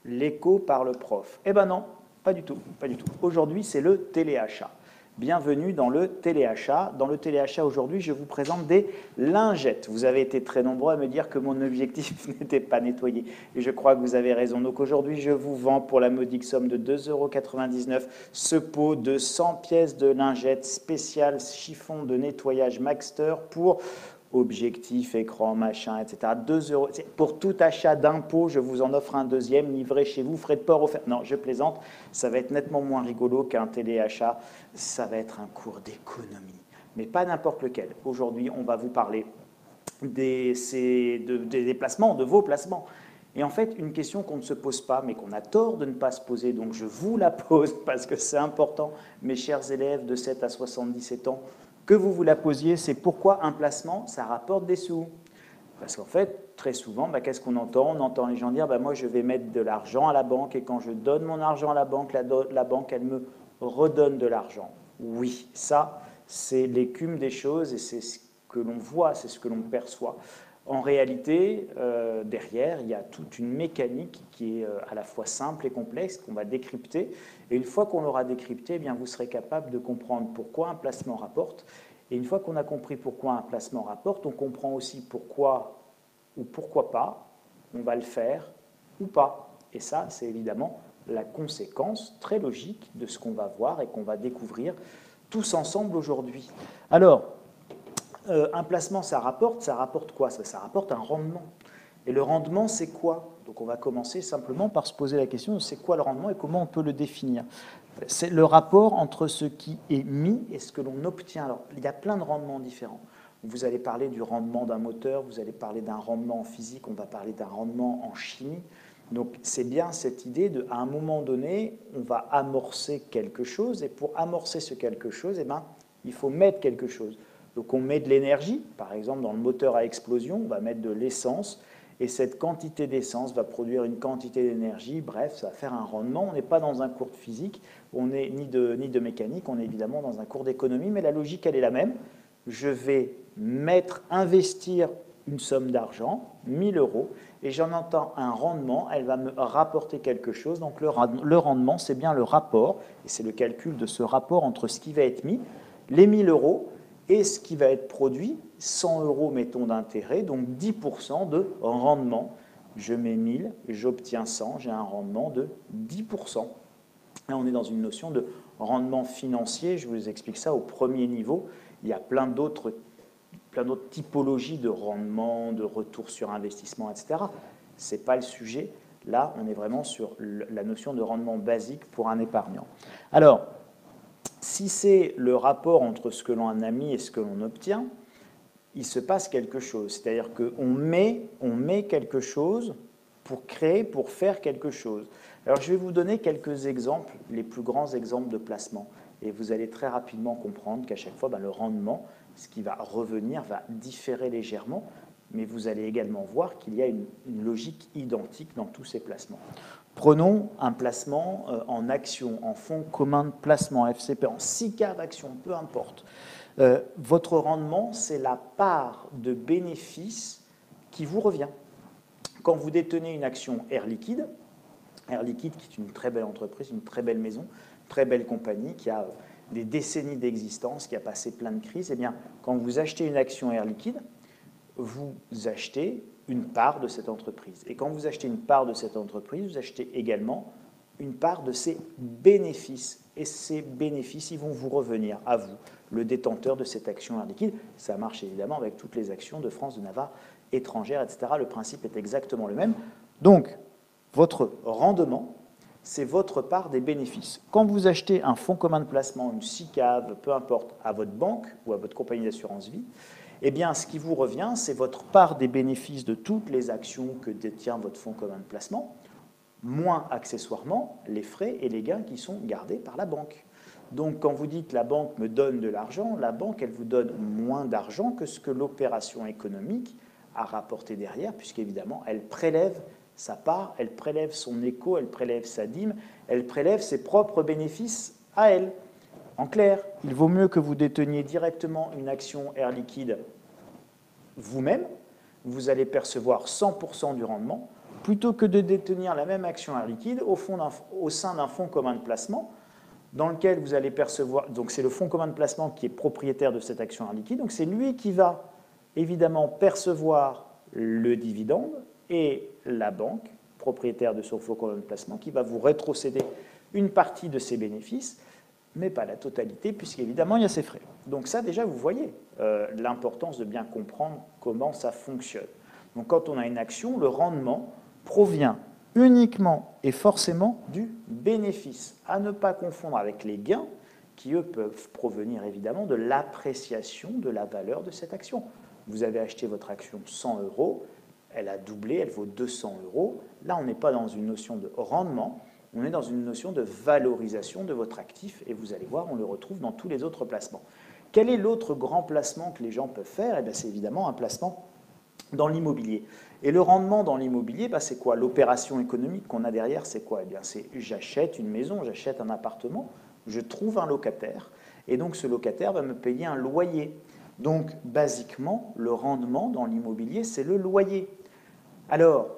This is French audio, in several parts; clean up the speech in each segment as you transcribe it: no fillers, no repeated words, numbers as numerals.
l'écho par le prof. Eh ben non, pas du tout, pas du tout. Aujourd'hui, c'est le téléachat. Bienvenue dans le téléachat. Dans le téléachat, aujourd'hui, je vous présente des lingettes. Vous avez été très nombreux à me dire que mon objectif n'était pas nettoyé. Et je crois que vous avez raison. Donc aujourd'hui, je vous vends pour la modique somme de 2,99 € ce pot de 100 pièces de lingettes spéciales chiffon de nettoyage Maxter pour objectif, écran, machin, etc. 2 €. Pour tout achat d'impôt, je vous en offre un deuxième, livré chez vous, frais de port offerts. Non, je plaisante, ça va être nettement moins rigolo qu'un téléachat, ça va être un cours d'économie, mais pas n'importe lequel. Aujourd'hui, on va vous parler des placements, de vos placements. Et en fait, une question qu'on ne se pose pas, mais qu'on a tort de ne pas se poser, donc je vous la pose parce que c'est important, mes chers élèves de 7 à 77 ans, que vous la posiez, c'est pourquoi un placement, ça rapporte des sous. Parce qu'en fait, très souvent, qu'est-ce qu'on entend? On entend les gens dire, moi je vais mettre de l'argent à la banque et quand je donne mon argent à la banque, elle me redonne de l'argent. Oui, ça, c'est l'écume des choses et c'est ce que l'on voit, c'est ce que l'on perçoit. En réalité, derrière, il y a toute une mécanique qui est à la fois simple et complexe, qu'on va décrypter. Et une fois qu'on l'aura décrypté, eh bien, vous serez capable de comprendre pourquoi un placement rapporte. Et une fois qu'on a compris pourquoi un placement rapporte, on comprend aussi pourquoi ou pourquoi pas on va le faire ou pas. Et ça, c'est évidemment la conséquence très logique de ce qu'on va voir et qu'on va découvrir tous ensemble aujourd'hui. Alors, un placement, ça rapporte quoi? Ça rapporte un rendement. Et le rendement, c'est quoi? Donc on va commencer simplement par se poser la question, c'est quoi le rendement et comment on peut le définir? C'est le rapport entre ce qui est mis et ce que l'on obtient. Alors, il y a plein de rendements différents. Vous allez parler du rendement d'un moteur, vous allez parler d'un rendement en physique, on va parler d'un rendement en chimie. Donc c'est bien cette idée de, à un moment donné, on va amorcer quelque chose, et pour amorcer ce quelque chose, il faut mettre quelque chose. Donc on met de l'énergie, par exemple dans le moteur à explosion, on va mettre de l'essence, et cette quantité d'essence va produire une quantité d'énergie, bref, ça va faire un rendement. On n'est pas dans un cours de physique, on n'est ni de mécanique, on est évidemment dans un cours d'économie, mais la logique, elle est la même. Je vais investir une somme d'argent, 1 000 €, et j'en entends un rendement, elle va me rapporter quelque chose. Donc le rendement, c'est bien le rapport, et c'est le calcul de ce rapport entre ce qui va être mis, les 1 000 € et ce qui va être produit, 100 € mettons d'intérêt, donc 10% de rendement. Je mets 1 000, j'obtiens 100, j'ai un rendement de 10%. Là, on est dans une notion de rendement financier, je vous explique ça au premier niveau. Il y a plein d'autres typologies de rendement, de retour sur investissement, etc. Ce n'est pas le sujet. Là, on est vraiment sur la notion de rendement basique pour un épargnant. Alors, si c'est le rapport entre ce que l'on a mis et ce que l'on obtient, il se passe quelque chose. C'est-à-dire qu'on met quelque chose pour créer, pour faire quelque chose. Alors, je vais vous donner quelques exemples, les plus grands exemples de placement. Et vous allez très rapidement comprendre qu'à chaque fois, le rendement, ce qui va revenir, va différer légèrement. Mais vous allez également voir qu'il y a une logique identique dans tous ces placements. Prenons un placement en action, en fonds commun de placement, FCP, en SICA d'action, peu importe. Votre rendement, c'est la part de bénéfice qui vous revient. Quand vous détenez une action Air Liquide qui est une très belle entreprise, une très belle maison, une très belle compagnie qui a des décennies d'existence, qui a passé plein de crises, eh bien, quand vous achetez une action Air Liquide, vous achetez une part de cette entreprise. Et quand vous achetez une part de cette entreprise, vous achetez également une part de ses bénéfices. Et ces bénéfices, ils vont vous revenir à vous, le détenteur de cette action Air Liquide. Ça marche évidemment avec toutes les actions de France, de Navarre, étrangères, etc. Le principe est exactement le même. Donc, votre rendement, c'est votre part des bénéfices. Quand vous achetez un fonds commun de placement, une SICAV, peu importe, à votre banque ou à votre compagnie d'assurance vie, eh bien, ce qui vous revient, c'est votre part des bénéfices de toutes les actions que détient votre fonds commun de placement, moins accessoirement les frais et les gains qui sont gardés par la banque. Donc, quand vous dites la banque me donne de l'argent, la banque, elle vous donne moins d'argent que ce que l'opération économique a rapporté derrière, puisqu'évidemment, elle prélève sa part, elle prélève son écho, elle prélève sa dîme, elle prélève ses propres bénéfices à elle. En clair, il vaut mieux que vous déteniez directement une action Air Liquide vous-même, vous allez percevoir 100% du rendement, plutôt que de détenir la même action Air Liquide au sein d'un fonds commun de placement, dans lequel vous allez percevoir, donc c'est le fonds commun de placement qui est propriétaire de cette action Air Liquide, donc c'est lui qui va évidemment percevoir le dividende et la banque, propriétaire de ce fonds commun de placement, qui va vous rétrocéder une partie de ses bénéfices, mais pas la totalité, puisqu'évidemment il y a ses frais. Donc ça déjà vous voyez l'importance de bien comprendre comment ça fonctionne. Donc quand on a une action, le rendement provient uniquement et forcément du bénéfice, à ne pas confondre avec les gains qui, eux, peuvent provenir évidemment de l'appréciation de la valeur de cette action. Vous avez acheté votre action 100 €, elle a doublé, elle vaut 200 €. Là, on n'est pas dans une notion de rendement, on est dans une notion de valorisation de votre actif, et vous allez voir, on le retrouve dans tous les autres placements. Quel est l'autre grand placement que les gens peuvent faire? C'est évidemment un placement dans l'immobilier. Et le rendement dans l'immobilier, c'est quoi? L'opération économique qu'on a derrière, c'est quoi? C'est j'achète une maison, j'achète un appartement, je trouve un locataire, et donc ce locataire va me payer un loyer. Donc, basiquement, le rendement dans l'immobilier, c'est le loyer. Alors,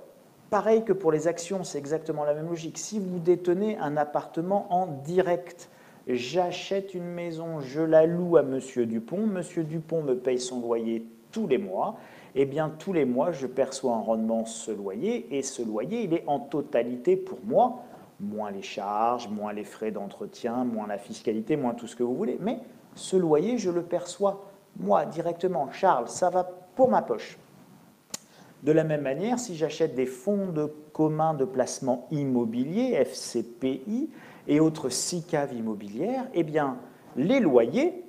pareil que pour les actions, c'est exactement la même logique. Si vous détenez un appartement en direct, j'achète une maison, je la loue à Monsieur Dupont me paye son loyer tous les mois, eh bien, tous les mois, je perçois un rendement ce loyer, et ce loyer, il est en totalité pour moi, moins les charges, moins les frais d'entretien, moins la fiscalité, moins tout ce que vous voulez, mais ce loyer, je le perçois moi directement. Charles, ça va pour ma poche. De la même manière, si j'achète des fonds communs de placement immobilier, FCPI, et autres SICAV immobilières, eh bien, les loyers,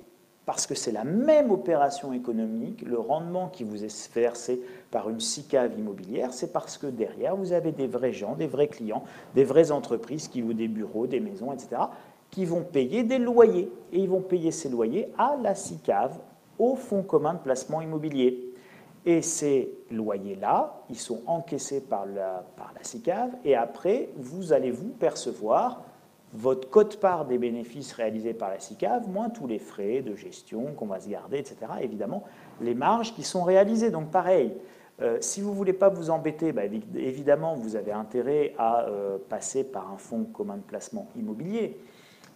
parce que c'est la même opération économique, le rendement qui vous est versé par une SICAV immobilière, c'est parce que derrière, vous avez des vrais gens, des vrais clients, des vraies entreprises qui louent des bureaux, des maisons, etc., qui vont payer des loyers. Et ils vont payer ces loyers à la SICAV, au fonds commun de placement immobilier. Et ces loyers-là, ils sont encaissés par la SICAV, et après, vous allez vous percevoir votre quote-part des bénéfices réalisés par la SICAV, moins tous les frais de gestion qu'on va se garder, etc. Évidemment, les marges qui sont réalisées. Donc pareil, si vous ne voulez pas vous embêter, évidemment, vous avez intérêt à passer par un fonds commun de placement immobilier,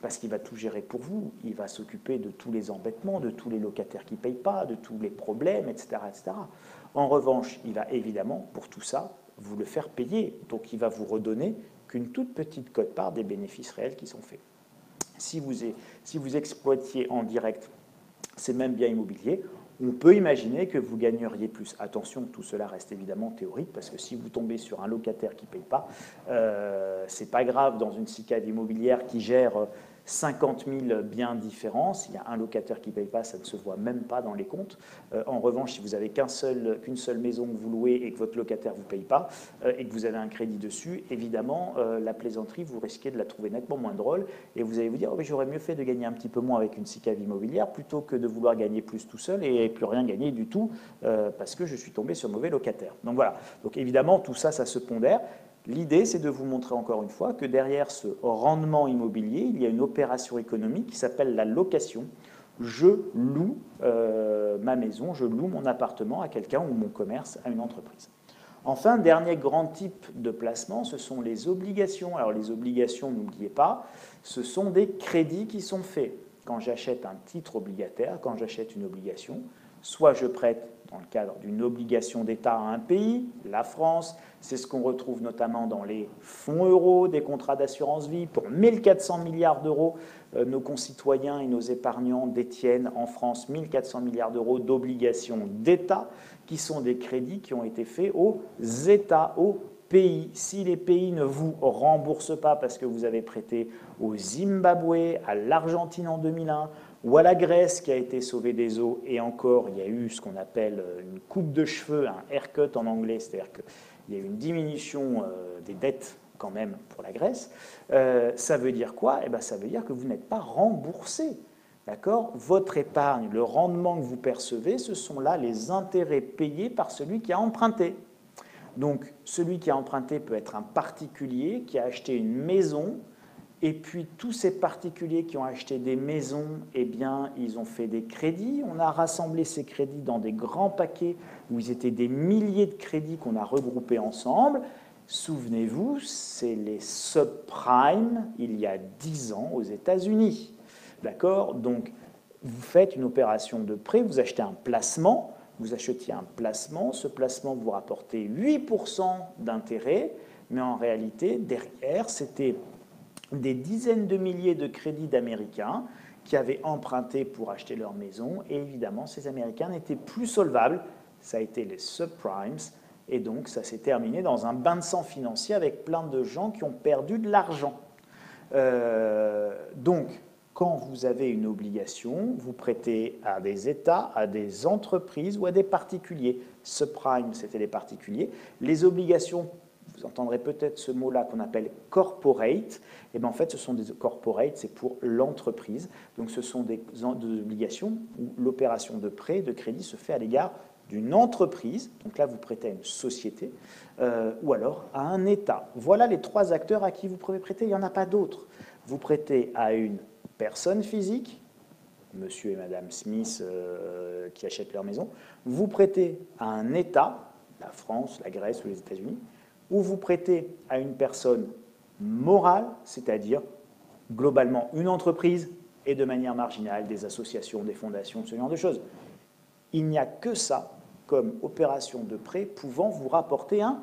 parce qu'il va tout gérer pour vous, il va s'occuper de tous les embêtements, de tous les locataires qui ne payent pas, de tous les problèmes, etc., etc. En revanche, il va évidemment, pour tout ça, vous le faire payer. Donc il va vous redonner qu'une toute petite quote-part des bénéfices réels qui sont faits. Si vous exploitiez en direct ces mêmes biens immobiliers, on peut imaginer que vous gagneriez plus. Attention, tout cela reste évidemment théorique, parce que si vous tombez sur un locataire qui ne paye pas, ce n'est pas grave dans une SICAV immobilière qui gère 50 000 biens différents. S'il y a un locataire qui ne paye pas, ça ne se voit même pas dans les comptes. En revanche, si vous n'avez qu'une seule maison que vous louez et que votre locataire ne vous paye pas et que vous avez un crédit dessus, évidemment, la plaisanterie, vous risquez de la trouver nettement moins drôle, et vous allez vous dire, oh, j'aurais mieux fait de gagner un petit peu moins avec une SICAV immobilière plutôt que de vouloir gagner plus tout seul et plus rien gagner du tout parce que je suis tombé sur mauvais locataire. Donc voilà, donc évidemment, tout ça, ça se pondère. L'idée, c'est de vous montrer encore une fois que derrière ce rendement immobilier, il y a une opération économique qui s'appelle la location. Je loue ma maison, je loue mon appartement à quelqu'un ou mon commerce à une entreprise. Enfin, dernier grand type de placement, ce sont les obligations. Alors les obligations, n'oubliez pas, ce sont des crédits qui sont faits. Quand j'achète un titre obligataire, quand j'achète une obligation, soit je prête dans le cadre d'une obligation d'État à un pays, la France, c'est ce qu'on retrouve notamment dans les fonds euros, des contrats d'assurance vie. Pour 1 400 milliards d'euros, nos concitoyens et nos épargnants détiennent en France 1 400 milliards d'euros d'obligations d'État, qui sont des crédits qui ont été faits aux États, aux pays. Si les pays ne vous remboursent pas parce que vous avez prêté au Zimbabwe, à l'Argentine en 2001, ou à la Grèce qui a été sauvée des eaux, et encore, il y a eu ce qu'on appelle une coupe de cheveux, un haircut en anglais, c'est-à-dire qu'il y a eu une diminution des dettes quand même pour la Grèce, ça veut dire quoi? Ça veut dire que vous n'êtes pas remboursé. D'accord? Votre épargne, le rendement que vous percevez, ce sont là les intérêts payés par celui qui a emprunté. Donc, celui qui a emprunté peut être un particulier qui a acheté une maison. Et puis, tous ces particuliers qui ont acheté des maisons, eh bien, ils ont fait des crédits. On a rassemblé ces crédits dans des grands paquets où ils étaient des milliers de crédits qu'on a regroupés ensemble. Souvenez-vous, c'est les subprimes il y a 10 ans aux États-Unis. D'accord? Donc, vous faites une opération de prêt, vous achetez un placement, vous achetiez un placement, ce placement vous rapportait 8% d'intérêt, mais en réalité, derrière, c'était des dizaines de milliers de crédits d'Américains qui avaient emprunté pour acheter leur maison, et évidemment, ces Américains n'étaient plus solvables, ça a été les subprimes, et donc ça s'est terminé dans un bain de sang financier avec plein de gens qui ont perdu de l'argent. Donc, quand vous avez une obligation, vous prêtez à des États, à des entreprises ou à des particuliers. Subprime, c'était les particuliers. Les obligations, vous entendrez peut-être ce mot-là qu'on appelle corporate. Et bien en fait, ce sont des corporate, c'est pour l'entreprise. Donc ce sont des obligations où l'opération de prêt, de crédit se fait à l'égard d'une entreprise. Donc là, vous prêtez à une société ou alors à un État. Voilà les 3 acteurs à qui vous pouvez prêter. Il n'y en a pas d'autres. Vous prêtez à une personne physique, monsieur et madame Smith qui achètent leur maison, vous prêtez à un État, la France, la Grèce ou les États-Unis, ou vous prêtez à une personne morale, c'est-à-dire globalement une entreprise et de manière marginale des associations, des fondations, ce genre de choses. Il n'y a que ça comme opération de prêt pouvant vous rapporter un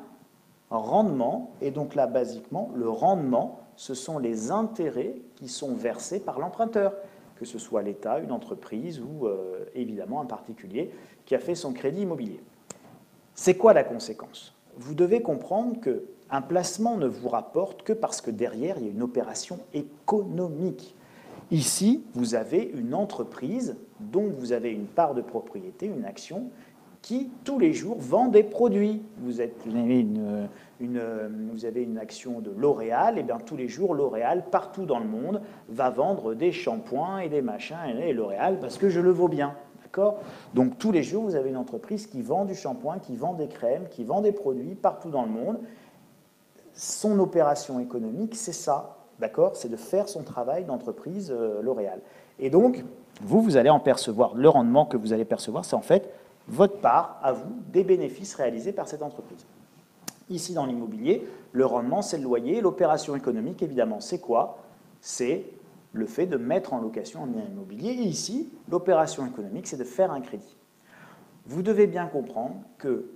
rendement, et donc là, basiquement, le rendement, ce sont les intérêts qui sont versés par l'emprunteur, que ce soit l'État, une entreprise ou évidemment un particulier qui a fait son crédit immobilier. C'est quoi la conséquence? Vous devez comprendre qu'un placement ne vous rapporte que parce que derrière, il y a une opération économique. Ici, vous avez une entreprise dont vous avez une part de propriété, une action, qui, tous les jours, vend des produits. Vous avez une action de L'Oréal, et bien tous les jours, L'Oréal, partout dans le monde, va vendre des shampoings et des machins, et L'Oréal, parce que je le vaux bien. D'accord? Donc, tous les jours, vous avez une entreprise qui vend du shampoing, qui vend des crèmes, qui vend des produits partout dans le monde. Son opération économique, c'est ça. D'accord? C'est de faire son travail d'entreprise L'Oréal. Et donc, vous allez en percevoir. Le rendement que vous allez percevoir, c'est en fait votre part, à vous, des bénéfices réalisés par cette entreprise. Ici, dans l'immobilier, le rendement, c'est le loyer. L'opération économique, évidemment, c'est quoi? C'est le fait de mettre en location un bien immobilier. Et ici, l'opération économique, c'est de faire un crédit. Vous devez bien comprendre que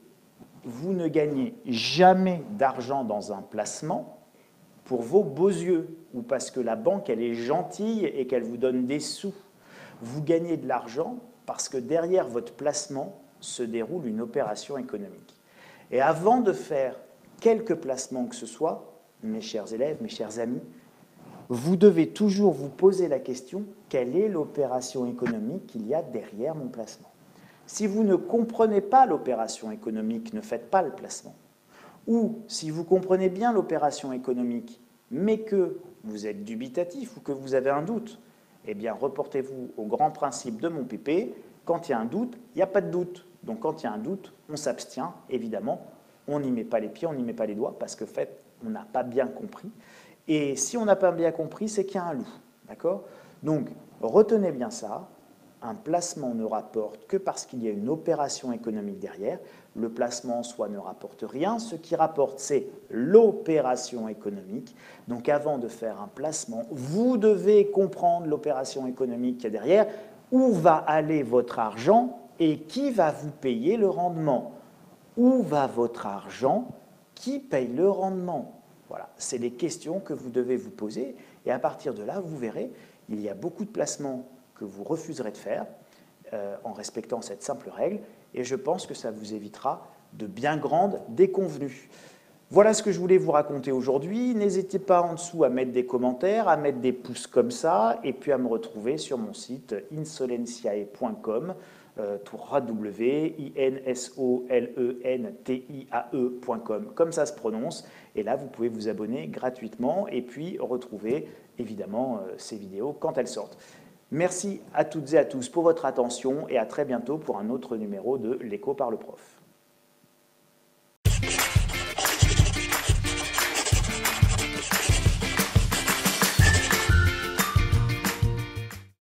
vous ne gagnez jamais d'argent dans un placement pour vos beaux yeux ou parce que la banque, elle est gentille et qu'elle vous donne des sous. Vous gagnez de l'argent parce que derrière votre placement se déroule une opération économique. Et avant de faire quelque placement que ce soit, mes chers élèves, mes chers amis, vous devez toujours vous poser la question, quelle est l'opération économique qu'il y a derrière mon placement? Si vous ne comprenez pas l'opération économique, ne faites pas le placement. Ou si vous comprenez bien l'opération économique, mais que vous êtes dubitatif ou que vous avez un doute, eh bien reportez-vous au grand principe de mon pépé. Quand il y a un doute, il n'y a pas de doute. Donc quand il y a un doute, on s'abstient, évidemment, on n'y met pas les pieds, on n'y met pas les doigts, parce que en fait, on n'a pas bien compris. Et si on n'a pas bien compris, c'est qu'il y a un loup. D'accord? Donc, retenez bien ça. Un placement ne rapporte que parce qu'il y a une opération économique derrière. Le placement en soi ne rapporte rien. Ce qui rapporte, c'est l'opération économique. Donc, avant de faire un placement, vous devez comprendre l'opération économique qu'il y a derrière. Où va aller votre argent et qui va vous payer le rendement? Où va votre argent? Qui paye le rendement? Voilà, c'est les questions que vous devez vous poser. Et à partir de là, vous verrez, il y a beaucoup de placements que vous refuserez de faire en respectant cette simple règle. Et je pense que ça vous évitera de bien grandes déconvenues. Voilà ce que je voulais vous raconter aujourd'hui. N'hésitez pas en dessous à mettre des commentaires, à mettre des pouces comme ça, et puis à me retrouver sur mon site insolentiae.com, insolentiae.com, comme ça se prononce. Et là, vous pouvez vous abonner gratuitement et puis retrouver évidemment ces vidéos quand elles sortent. Merci à toutes et à tous pour votre attention et à très bientôt pour un autre numéro de l'Écho par le prof.